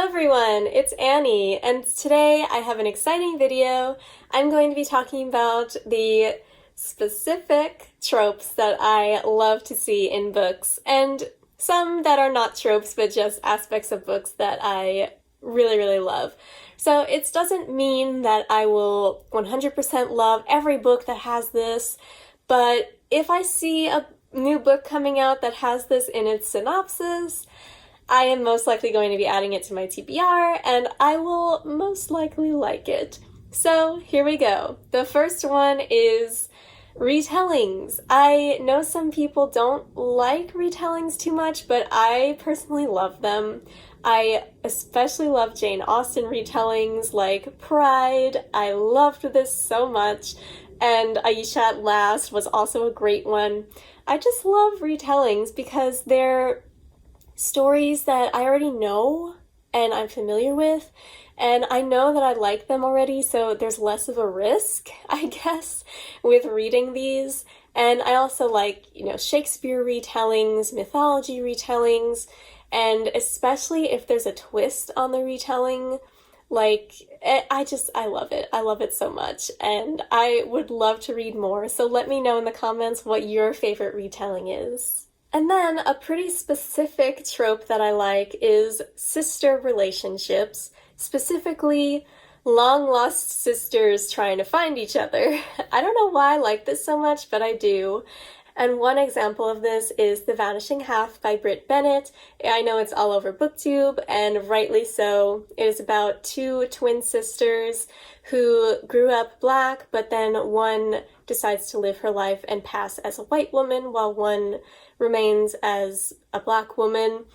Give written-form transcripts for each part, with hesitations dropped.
everyone, it's Annie, and today I have an exciting video. I'm going to be talking about the specific tropes that I love to see in books, and some that are not tropes, but just aspects of books that I really love. So it doesn't mean that I will 100% love every book that has this, but if I see a new book coming out that has this in its synopsis, I am most likely going to be adding it to my TBR, and I will most likely like it. So here we go. The first one is retellings. I know some people don't like retellings too much, but I personally love them. I especially love Jane Austen retellings like Pride. I loved this so much, and Aisha at Last was also a great one. I just love retellings because they're stories that I already know and I'm familiar with, and I know that I like them already, so there's less of a risk, I guess, with reading these. And I also like, Shakespeare retellings, mythology retellings, and especially if there's a twist on the retelling, I love it. I love it so much, and I would love to read more, so let me know in the comments what your favorite retelling is. And then a pretty specific trope that I like is sister relationships, specifically long-lost sisters trying to find each other. I don't know why I like this so much, but I do. And one example of this is The Vanishing Half by Britt Bennett. I know it's all over Booktube, and rightly so. It is about two twin sisters who grew up Black, but then one decides to live her life and pass as a white woman while one remains as a Black woman.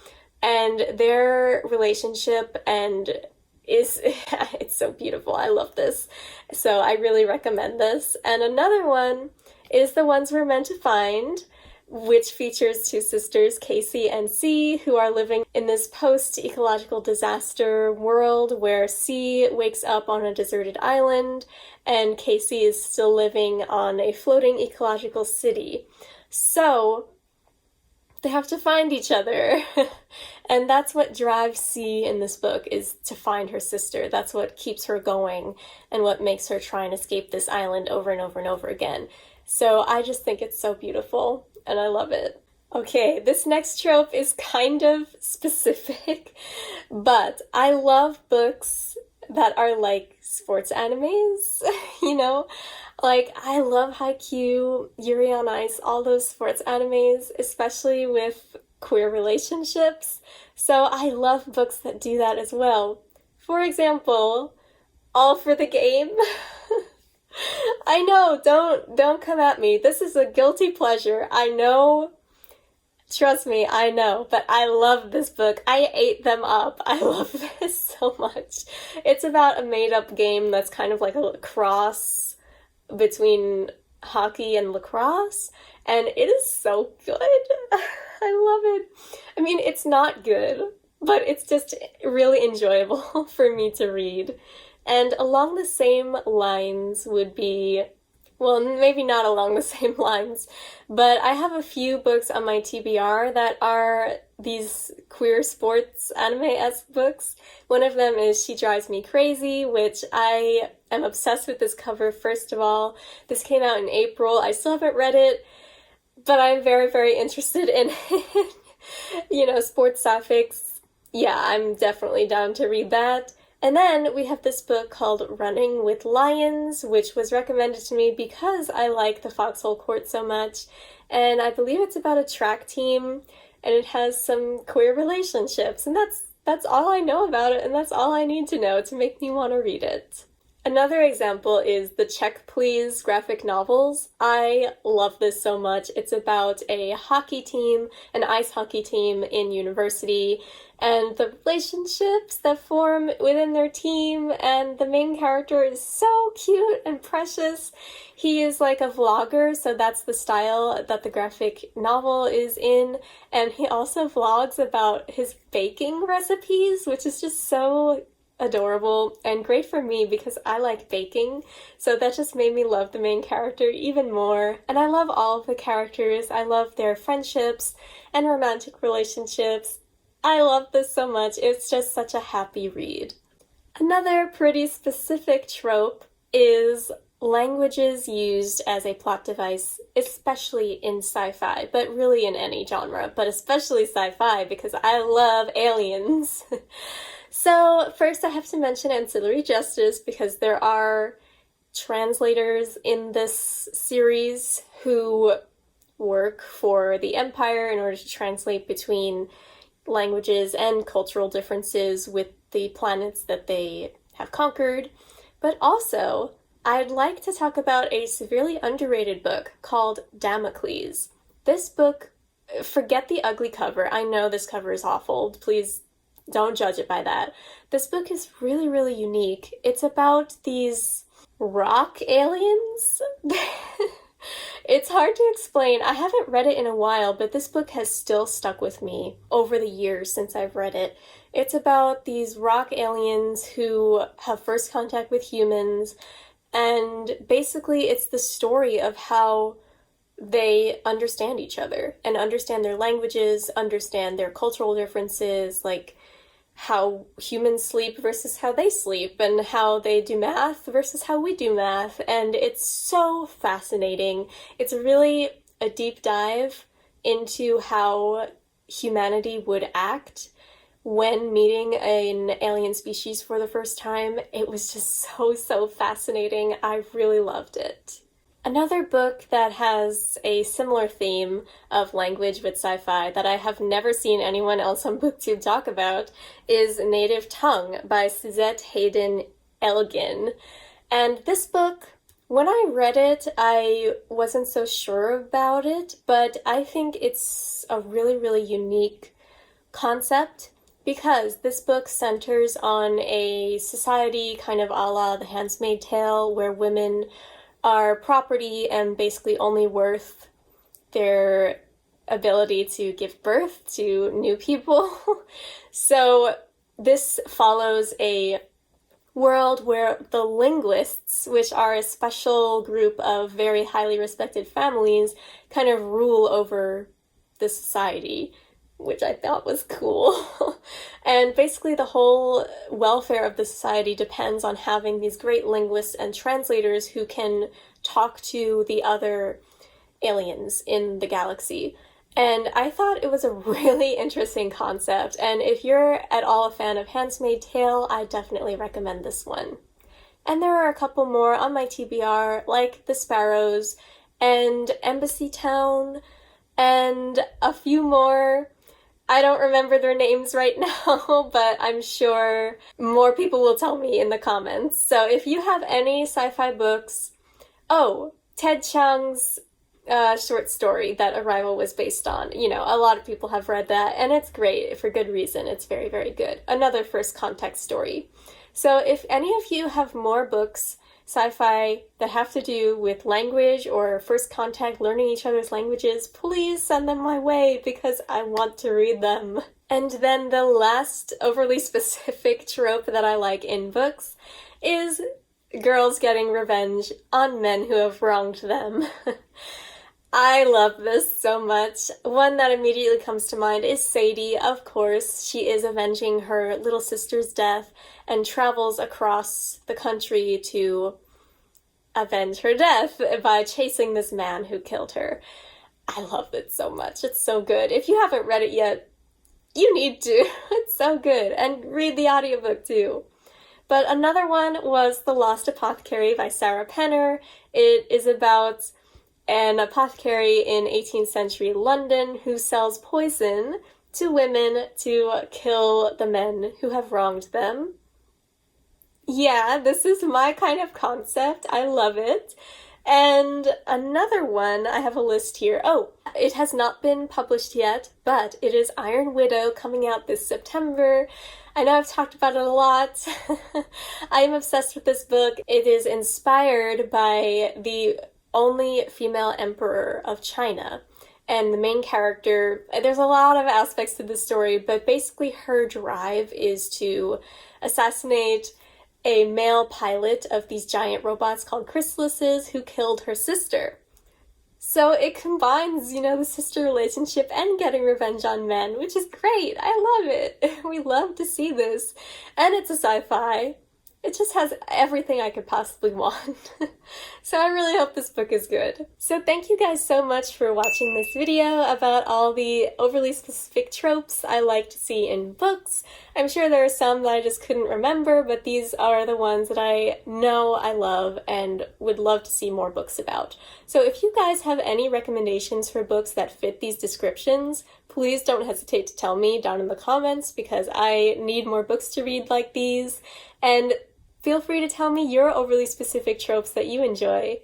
And their relationship it's so beautiful. I love this. So I really recommend this. And another one is The Ones We're Meant to Find, which features two sisters, Casey and C, who are living in this post-ecological disaster world where C wakes up on a deserted island and Casey is still living on a floating ecological city. So they have to find each other. And that's what drives C in this book, is to find her sister. That's what keeps her going and what makes her try and escape this island over and over and over again. So I just think it's so beautiful, and I love it. Okay, this next trope is kind of specific, but I love books that are like sports animes, I love Haikyuu, Yuri on Ice, all those sports animes, especially with queer relationships. So I love books that do that as well. For example, All for the Game. I know, don't come at me. This is a guilty pleasure. I know. Trust me, I know, but I love this book. I ate them up. I love this so much. It's about a made-up game that's kind of like a cross between hockey and lacrosse, and it is so good. I love it. I mean, it's not good, but it's just really enjoyable for me to read. And along the same lines would be, well, maybe not along the same lines, but I have a few books on my TBR that are these queer sports anime-esque books. One of them is She Drives Me Crazy, which I am obsessed with this cover, first of all. This came out in April. I still haven't read it, but I'm very interested in it. Sports sapphics. Yeah, I'm definitely down to read that. And then we have this book called Running with Lions, which was recommended to me because I like the Foxhole Court so much. And I believe it's about a track team, and it has some queer relationships. And that's all I know about it, and that's all I need to know to make me want to read it. Another example is the Check Please graphic novels. I love this so much. It's about a hockey team, an ice hockey team in university, and the relationships that form within their team, and the main character is so cute and precious. He is like a vlogger, so that's the style that the graphic novel is in, and he also vlogs about his baking recipes, which is just so adorable and great for me because I like baking, so that just made me love the main character even more. And I love all of the characters. I love their friendships and romantic relationships. I love this so much. It's just such a happy read. Another pretty specific trope is languages used as a plot device, especially in sci-fi, but really in any genre, but especially sci-fi because I love aliens. So first I have to mention ancillary justice because there are translators in this series who work for the Empire in order to translate between languages and cultural differences with the planets that they have conquered. But also, I'd like to talk about a severely underrated book called Damocles. This book, forget the ugly cover. I know this cover is awful. Please don't judge it by that. This book is really, really unique. It's about these rock aliens. It's hard to explain. I haven't read it in a while, but this book has still stuck with me over the years since I've read it. It's about these rock aliens who have first contact with humans, and basically it's the story of how they understand each other and understand their languages, understand their cultural differences, like how humans sleep versus how they sleep, and how they do math versus how we do math, and it's so fascinating. It's really a deep dive into how humanity would act when meeting an alien species for the first time. It was just so fascinating. I really loved it. Another book that has a similar theme of language with sci-fi that I have never seen anyone else on Booktube talk about is Native Tongue by Suzette Haydn Elgin. And this book, when I read it, I wasn't so sure about it, but I think it's a really, really unique concept because this book centers on a society kind of a la The Handmaid's Tale where women are property and basically only worth their ability to give birth to new people. So this follows a world where the linguists, which are a special group of very highly respected families, kind of rule over the society, which I thought was cool. And basically the whole welfare of the society depends on having these great linguists and translators who can talk to the other aliens in the galaxy. And I thought it was a really interesting concept, and if you're at all a fan of Handmaid's Tale, I definitely recommend this one. And there are a couple more on my TBR, like The Sparrows and Embassy Town, and a few more. I don't remember their names right now, but I'm sure more people will tell me in the comments. So if you have any sci-fi books... Oh, Ted Chiang's short story that Arrival was based on. You know, a lot of people have read that, and it's great for good reason. It's very, very good. Another first contact story. So if any of you have more books, sci-fi, that have to do with language or first contact, learning each other's languages, please send them my way because I want to read them. And then the last overly specific trope that I like in books is girls getting revenge on men who have wronged them. I love this so much. One that immediately comes to mind is Sadie, of course. She is avenging her little sister's death and travels across the country to avenge her death by chasing this man who killed her. I love it so much. It's so good. If you haven't read it yet, you need to. It's so good. And read the audiobook too. But another one was The Lost Apothecary by Sarah Penner. It is about an apothecary in 18th century London who sells poison to women to kill the men who have wronged them. Yeah, this is my kind of concept. I love it. And another one, I have a list here. Oh, it has not been published yet, but it is Iron Widow coming out this September. I know I've talked about it a lot. I am obsessed with this book. It is inspired by the only female emperor of China. And the main character, there's a lot of aspects to the story, but basically her drive is to assassinate a male pilot of these giant robots called chrysalises who killed her sister. So it combines, the sister relationship and getting revenge on men, which is great. I love it. We love to see this. And it's a sci-fi. It just has everything I could possibly want. So I really hope this book is good. So thank you guys so much for watching this video about all the overly specific tropes I like to see in books. I'm sure there are some that I just couldn't remember, but these are the ones that I know I love and would love to see more books about. So if you guys have any recommendations for books that fit these descriptions, please don't hesitate to tell me down in the comments, because I need more books to read like these. And feel free to tell me your overly specific tropes that you enjoy.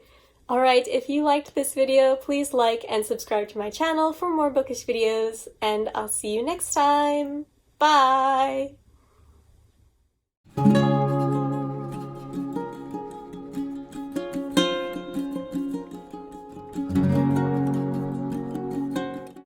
Alright, if you liked this video, please like and subscribe to my channel for more bookish videos, and I'll see you next time. Bye!